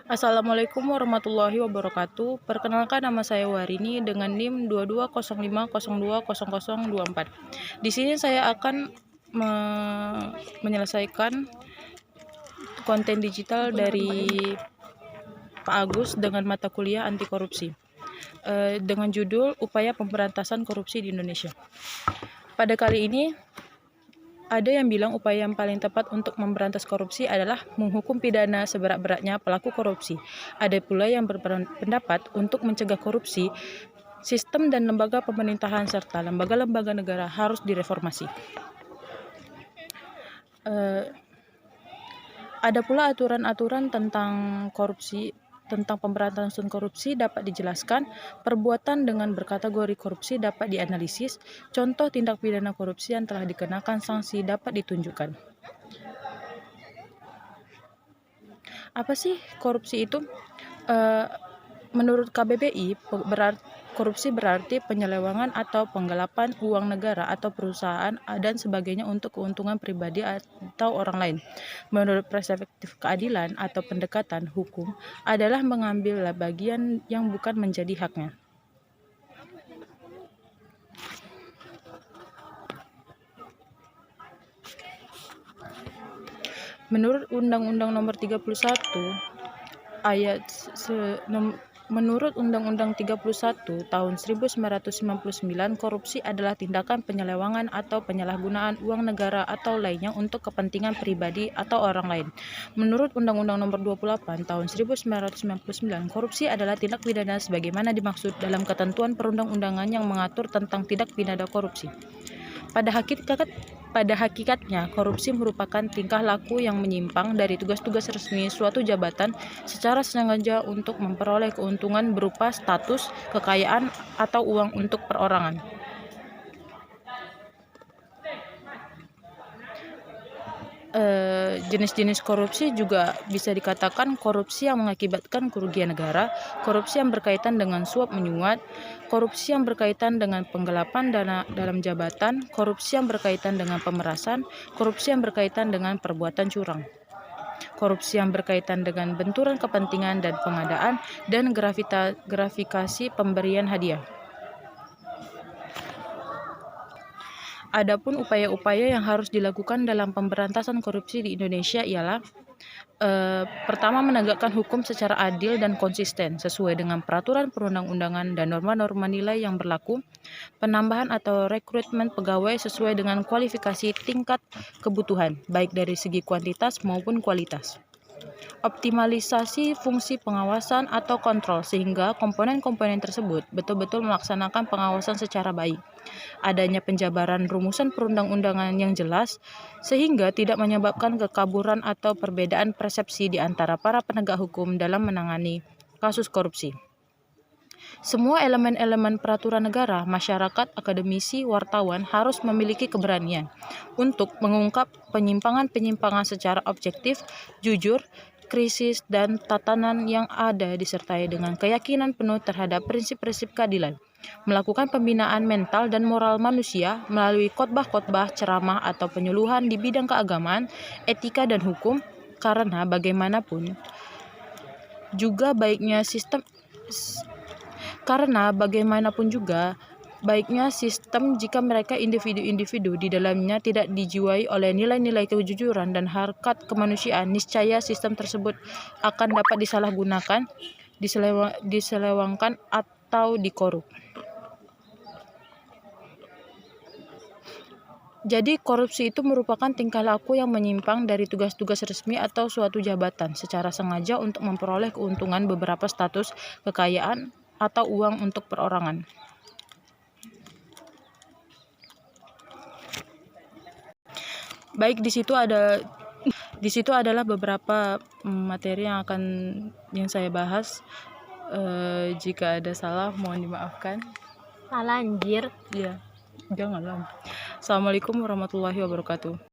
Assalamualaikum warahmatullahi wabarakatuh. Perkenalkan, nama saya Warini dengan NIM 2205020024. Di sini saya akan menyelesaikan konten digital dari Pak Agus dengan mata kuliah anti korupsi dengan judul Upaya Pemberantasan Korupsi di Indonesia. Pada kali ini ada yang bilang upaya yang paling tepat untuk memberantas korupsi adalah menghukum pidana seberat-beratnya pelaku korupsi. Ada pula yang berpendapat untuk mencegah korupsi, sistem dan lembaga pemerintahan serta lembaga-lembaga negara harus direformasi. Ada pula aturan-aturan tentang korupsi, tentang pemberantasan korupsi dapat dijelaskan, perbuatan dengan berkategori korupsi dapat dianalisis, contoh tindak pidana korupsi yang telah dikenakan sanksi dapat ditunjukkan. Apa sih korupsi itu? Menurut KBBI, korupsi berarti penyelewengan atau penggelapan uang negara atau perusahaan dan sebagainya untuk keuntungan pribadi atau orang lain. Menurut perspektif keadilan atau pendekatan hukum adalah mengambil bagian yang bukan menjadi haknya. Menurut Undang-Undang Nomor 31 Menurut Undang-Undang 31 tahun 1999, korupsi adalah tindakan penyelewengan atau penyalahgunaan uang negara atau lainnya untuk kepentingan pribadi atau orang lain. Menurut Undang-Undang Nomor 28 tahun 1999, korupsi adalah tindak pidana sebagaimana dimaksud dalam ketentuan perundang-undangan yang mengatur tentang tindak pidana korupsi. Pada hakikatnya, korupsi merupakan tingkah laku yang menyimpang dari tugas-tugas resmi suatu jabatan secara sengaja untuk memperoleh keuntungan berupa status, kekayaan, atau uang untuk perorangan. Jenis-jenis korupsi juga bisa dikatakan korupsi yang mengakibatkan kerugian negara, korupsi yang berkaitan dengan suap menyuap, korupsi yang berkaitan dengan penggelapan dana dalam jabatan, korupsi yang berkaitan dengan pemerasan, korupsi yang berkaitan dengan perbuatan curang, korupsi yang berkaitan dengan benturan kepentingan dan pengadaan, dan gratifikasi pemberian hadiah. Adapun upaya-upaya yang harus dilakukan dalam pemberantasan korupsi di Indonesia ialah pertama, menegakkan hukum secara adil dan konsisten sesuai dengan peraturan perundang-undangan dan norma-norma nilai yang berlaku. Penambahan atau rekrutmen pegawai sesuai dengan kualifikasi tingkat kebutuhan, baik dari segi kuantitas maupun kualitas. Optimalisasi fungsi pengawasan atau kontrol sehingga komponen-komponen tersebut betul-betul melaksanakan pengawasan secara baik. Adanya penjabaran rumusan perundang-undangan yang jelas sehingga tidak menyebabkan kekaburan atau perbedaan persepsi di antara para penegak hukum dalam menangani kasus korupsi. Semua elemen-elemen peraturan negara, masyarakat, akademisi, wartawan harus memiliki keberanian untuk mengungkap penyimpangan-penyimpangan secara objektif, jujur, krisis, dan tatanan yang ada disertai dengan keyakinan penuh terhadap prinsip-prinsip keadilan. Melakukan pembinaan mental dan moral manusia melalui khotbah-khotbah, ceramah, atau penyuluhan di bidang keagamaan, etika, dan hukum, karena bagaimanapun juga baiknya sistem jika mereka individu-individu di dalamnya tidak dijiwai oleh nilai-nilai kejujuran dan harkat kemanusiaan, niscaya sistem tersebut akan dapat disalahgunakan, diselewengkan, atau dikorup. Jadi, korupsi itu merupakan tingkah laku yang menyimpang dari tugas-tugas resmi atau suatu jabatan secara sengaja untuk memperoleh keuntungan beberapa status, kekayaan, atau uang untuk perorangan. Baik, di situ adalah beberapa materi yang saya bahas. Jika ada salah, mohon dimaafkan. Salah anjir. Iya, janganlah. Assalamualaikum warahmatullahi wabarakatuh.